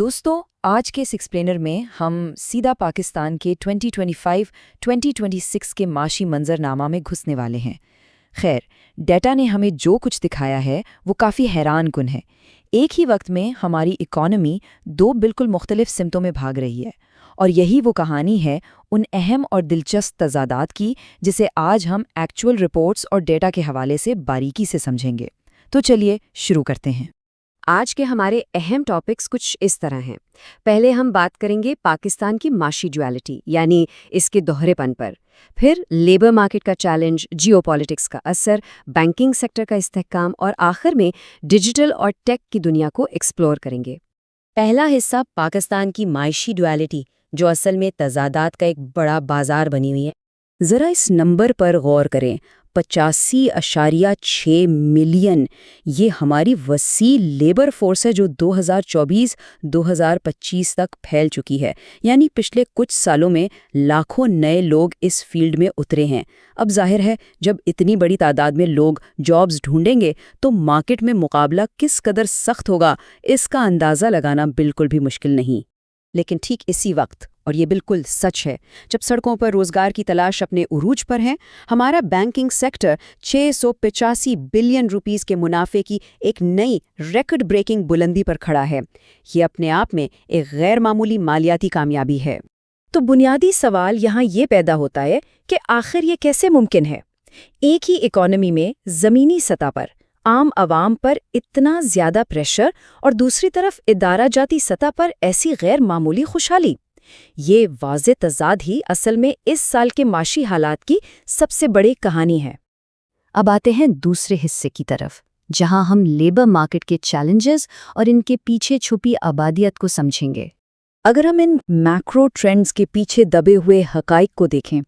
दोस्तों, आज के इस एक्सप्लेनर में हम सीधा पाकिस्तान के 2025-2026 के माशी मंजरनामा में घुसने वाले हैं। खैर, डेटा ने हमें जो कुछ दिखाया है वो काफ़ी हैरानकुन है। एक ही वक्त में हमारी इकॉनमी दो बिल्कुल मुख्तलिफ सिमतों में भाग रही है, और यही वो कहानी है उन अहम और दिलचस्प तज़ादात की जिसे आज हम एक्चुअल रिपोर्ट्स और डेटा के हवाले से बारीकी से समझेंगे। तो चलिए शुरू करते हैं। आज के हमारे अहम टॉपिक्स कुछ इस तरह हैं। पहले हम बात करेंगे पाकिस्तान की माशी ड्युअलिटी यानी इसके दोहरेपन पर, फिर लेबर मार्केट का चैलेंज, जियोपॉलिटिक्स का असर, बैंकिंग सेक्टर का इस्तेहकाम और आखिर में डिजिटल और टेक की दुनिया को एक्सप्लोर करेंगे। पहला हिस्सा पाकिस्तान की माशी ड्युअलिटी, जो असल में तजादात का एक बड़ा बाजार बनी हुई है। ज़रा इस नंबर पर गौर करें, 85.6 मिलियन। ये हमारी वसी लेबर फोर्स है जो 2024-2025 तक फैल चुकी है। यानी पिछले कुछ सालों में लाखों नए लोग इस फील्ड में उतरे हैं। अब जाहिर है, जब इतनी बड़ी तादाद में लोग जॉब्स ढूंढेंगे तो मार्केट में मुकाबला किस कदर सख्त होगा, इसका अंदाज़ा लगाना बिल्कुल भी मुश्किल नहीं। लेकिन ठीक इसी वक्त, और ये बिल्कुल सच है, जब सड़कों पर रोजगार की तलाश अपने उरूज पर है, हमारा बैंकिंग सेक्टर 685 बिलियन रुपीस के मुनाफे की एक नई रिकॉर्ड ब्रेकिंग बुलंदी पर खड़ा है। ये अपने आप में एक गैर मामूली मालियाती कामयाबी है। तो बुनियादी सवाल यहाँ ये पैदा होता है कि आखिर ये कैसे मुमकिन है? एक ही इकॉनमी में ज़मीनी सतह पर आम आवाम पर इतना ज़्यादा प्रेशर और दूसरी तरफ इदारा जाती सतह पर ऐसी गैर मामूली खुशहाली। ये वाज़े तज़ाद ही असल में इस साल के माशी हालात की सबसे बड़ी कहानी है। अब आते हैं दूसरे हिस्से की तरफ, जहां हम लेबर मार्केट के चैलेंजेस और इनके पीछे छुपी आबादियत को समझेंगे। अगर हम इन मैक्रो ट्रेंड्स के पीछे दबे हुए हकाइक को देखें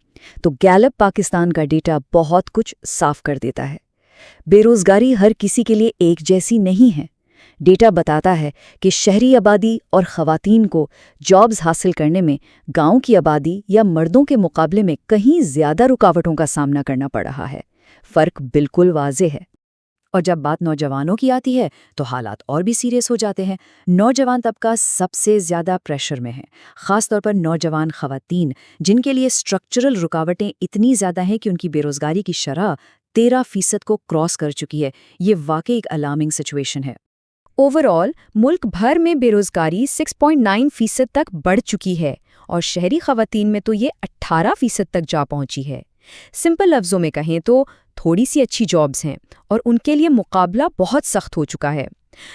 तो गैलप पाकिस्तान का डेटा बहुत कुछ साफ कर देता है। बेरोजगारी हर किसी के लिए एक जैसी नहीं है। डेटा बताता है कि शहरी आबादी और ख़वातीन को जॉब्स हासिल करने में गांव की आबादी या मर्दों के मुकाबले में कहीं ज़्यादा रुकावटों का सामना करना पड़ रहा है। फ़र्क बिल्कुल वाज़ेह है। और जब बात नौजवानों की आती है तो हालात और भी सीरियस हो जाते हैं। नौजवान तबका सबसे ज़्यादा प्रेशर में है, ख़ास तौर पर नौजवान ख़वातीन, जिनके लिए स्ट्रक्चरल रुकावटें इतनी ज़्यादा हैं कि उनकी बेरोज़गारी की शरह 13% को क्रॉस कर चुकी है। ये वाकई एक अलार्मिंग सिचुएशन है। ओवरऑल मुल्क भर में बेरोजगारी 6.9% तक बढ़ चुकी है और शहरी ख़वातीन में तो ये 18% तक जा पहुंची है। सिंपल लफ्ज़ों में कहें तो थोड़ी सी अच्छी जॉब्स हैं और उनके लिए मुकाबला बहुत सख्त हो चुका है।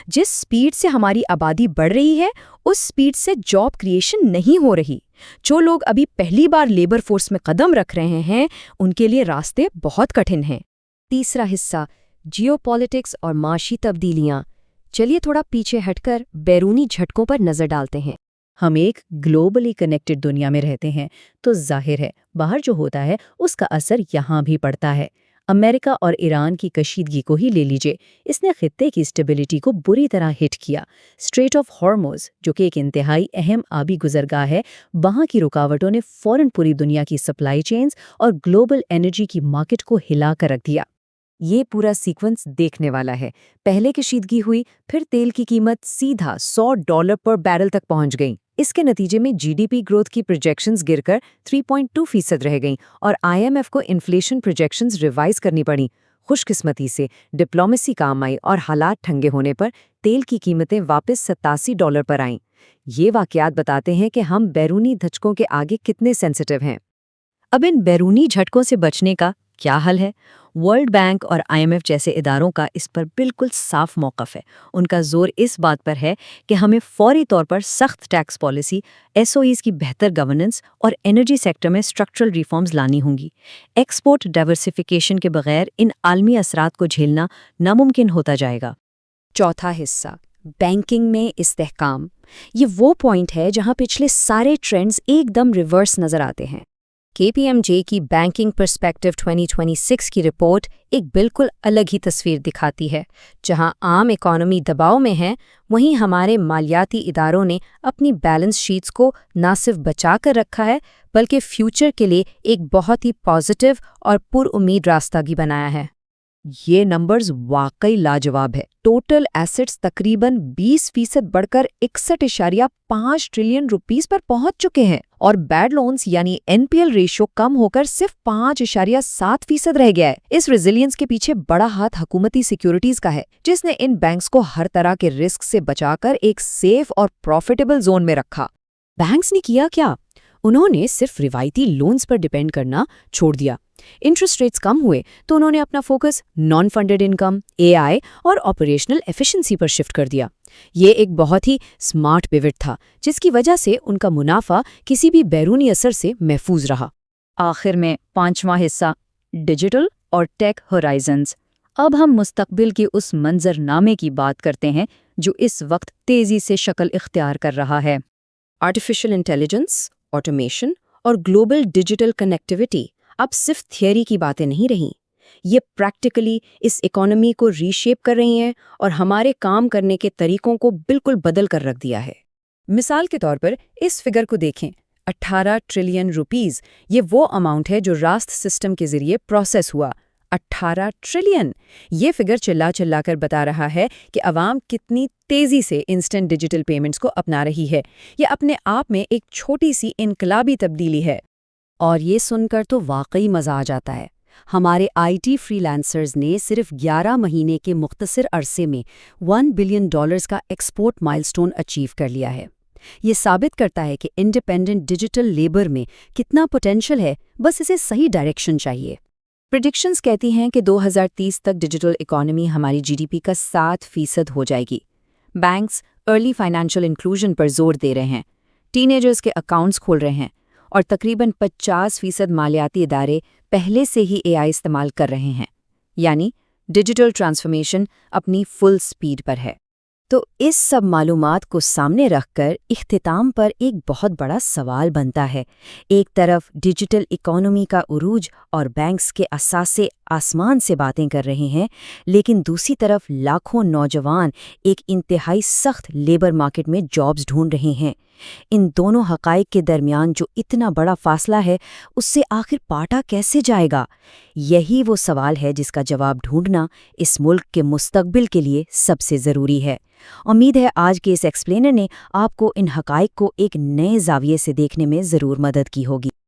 जिस स्पीड से हमारी आबादी बढ़ रही है, उस स्पीड से जॉब क्रिएशन नहीं हो रही। जो लोग अभी पहली बार लेबर फोर्स में कदम रख रहे हैं, उनके लिए रास्ते बहुत कठिन हैं। तीसरा हिस्सा, जियोपॉलिटिक्स और माशी तब्दीलियाँ। चलिए थोड़ा पीछे हटकर बैरूनी झटकों पर नज़र डालते हैं। हम एक ग्लोबली कनेक्टेड दुनिया में रहते हैं, तो जाहिर है बाहर जो होता है उसका असर यहाँ भी पड़ता है। अमेरिका और ईरान की कशीदगी को ही ले लीजिए, इसने खित्ते की स्टेबिलिटी को बुरी तरह हिट किया। स्ट्रेट ऑफ हॉर्मुज़, जो कि एक इंतहाई अहम आबी गुजरगाह है, वहाँ की रुकावटों ने फ़ौरन पूरी दुनिया की सप्लाई चेन्स और ग्लोबल एनर्जी की मार्केट को हिला कर रख दिया। ये पूरा सीक्वेंस देखने वाला है। पहले कशीदगी हुई, फिर तेल की कीमत सीधा $100 पर बैरल तक पहुंच गई। इसके नतीजे में जीडीपी ग्रोथ की प्रोजेक्शंस गिरकर 3.2% रह गईं और आईएमएफ को इन्फ्लेशन प्रोजेक्शंस रिवाइज करनी पड़ी। खुशकिस्मती से डिप्लोमेसी काम आई और हालात ठंगे होने पर तेल की कीमतें वापस $87 पर आईं। ये वाकयात बताते हैं कि हम बैरूनी धचकों के आगे कितने सेंसिटिव हैं। अब इन बैरूनी झटकों से बचने का क्या हल है? वर्ल्ड बैंक और आईएमएफ जैसे इदारों का इस पर बिल्कुल साफ मौक़िफ़ है। उनका जोर इस बात पर है कि हमें फौरी तौर पर सख्त टैक्स पॉलिसी, एसओईज़ की बेहतर गवर्नेंस और एनर्जी सेक्टर में स्ट्रक्चरल रिफॉर्म्स लानी होंगी। एक्सपोर्ट डाइवर्सिफिकेशन के बगैर इन आलमी असरात को झेलना नामुमकिन होता जाएगा। चौथा हिस्सा, बैंकिंग में इस्तेहकाम। ये वो पॉइंट है जहां पिछले सारे ट्रेंड्स एकदम रिवर्स नज़र आते हैं। KPMG की बैंकिंग पर्सपेक्टिव 2026 की रिपोर्ट एक बिल्कुल अलग ही तस्वीर दिखाती है। जहां आम इकॉनमी दबाव में है, वहीं हमारे मालियाती इदारों ने अपनी बैलेंस शीट्स को न सिर्फ बचा कर रखा है, बल्कि फ्यूचर के लिए एक बहुत ही पॉजिटिव और पुरउम्मीद रास्ता भी बनाया है। یہ نمبرز واقعی لاجواب ہے۔ ٹوٹل ایسٹس تقریباً 20% بڑھ کر 61.5 ٹریلین روپیز پر پہنچ چکے ہیں، اور بیڈ لونز یعنی NPL ریشو کم ہو کر صرف 5.7% رہ گیا ہے۔ اس ریزیلینس کے پیچھے بڑا ہاتھ حکومتی سیکیورٹیز کا ہے، جس نے ان بینکس کو ہر طرح کے رسک سے بچا کر ایک سیف اور پروفیٹیبل زون میں رکھا۔ بینکس نے کیا کیا؟ انہوں نے صرف روایتی لونز پر ڈیپینڈ کرنا چھوڑ دیا۔ انٹرسٹ ریٹس کم ہوئے تو انہوں نے اپنا focus naan funded income, AI اور آپریشنل ایفیشنسی پر شفٹ کر دیا۔ یہ ایک بہت ہی سمارٹ پیوٹ تھا، جس کی وجہ سے ان کا منافع کسی بھی بیرونی اثر سے محفوظ رہا۔ آخر میں 5واں حصہ، ڈیجیٹل اور ٹیک ہورائزنز۔ اب ہم مستقبل کے اس منظرنامے کی بات کرتے ہیں جو اس وقت تیزی سے شکل اختیار کر رہا ہے۔ آرٹیفیشل انٹیلیجنس، آٹومیشن اور گلوبل ڈیجیٹل کنیکٹیوٹی اب صرف تھیوری کی باتیں نہیں رہیں، یہ پریکٹیکلی اس اکانومی کو ری شیپ کر رہی ہیں اور ہمارے کام کرنے کے طریقوں کو بالکل بدل کر رکھ دیا ہے۔ مثال کے طور پر اس فگر کو دیکھیں، 18 ٹریلین روپیز، یہ وہ اماؤنٹ ہے جو راست سسٹم کے ذریعے پروسیس ہوا۔ 18 ٹریلین! یہ فگر چلا چلا کر بتا رہا ہے کہ عوام کتنی تیزی سے انسٹنٹ ڈیجیٹل پیمنٹس کو اپنا رہی ہے۔ یہ اپنے آپ میں ایک چھوٹی سی انقلابی تبدیلی ہے۔ اور یہ سن کر تو واقعی مزہ آ جاتا ہے۔ ہمارے IT فری لانسرز نے صرف 11 مہینے کے مختصر عرصے میں $1 بلین کا ایکسپورٹ مائلسٹون اچیو کر لیا ہے۔ یہ ثابت کرتا ہے کہ انڈیپینڈنٹ ڈیجیٹل لیبر میں کتنا پوٹینشل ہے، بس اسے صحیح ڈائریکشن چاہیے۔ پریڈکشنز کہتی ہیں کہ 2030 تک ڈیجیٹل اکانومی ہماری GDP کا 7% ہو جائے گی۔ بینکس ارلی فائنینشیل انکلوژن پر زور دے رہے ہیں، ٹین ایجرز کے اکاؤنٹس کھول رہے ہیں، اور تقریباً 50% مالیاتی ادارے پہلے سے ہی AI استعمال کر رہے ہیں، یعنی ڈیجیٹل ٹرانسفارمیشن اپنی فل سپیڈ پر ہے۔ تو اس سب معلومات کو سامنے رکھ کر اختتام پر ایک بہت بڑا سوال بنتا ہے۔ ایک طرف ڈیجیٹل اکانومی کا عروج اور بینکس کے اثاثے آسمان سے باتیں کر رہے ہیں، لیکن دوسری طرف لاکھوں نوجوان ایک انتہائی سخت لیبر مارکیٹ میں جابز ڈھونڈ رہے ہیں۔ ان دونوں حقائق کے درمیان جو اتنا بڑا فاصلہ ہے، اس سے آخر پاٹا کیسے جائے گا؟ یہی وہ سوال ہے جس کا جواب ڈھونڈنا اس ملک کے مستقبل کے لیے سب سے ضروری ہے۔ امید ہے آج کے اس ایکسپلینر نے آپ کو ان حقائق کو ایک نئے زاویے سے دیکھنے میں ضرور مدد کی ہوگی۔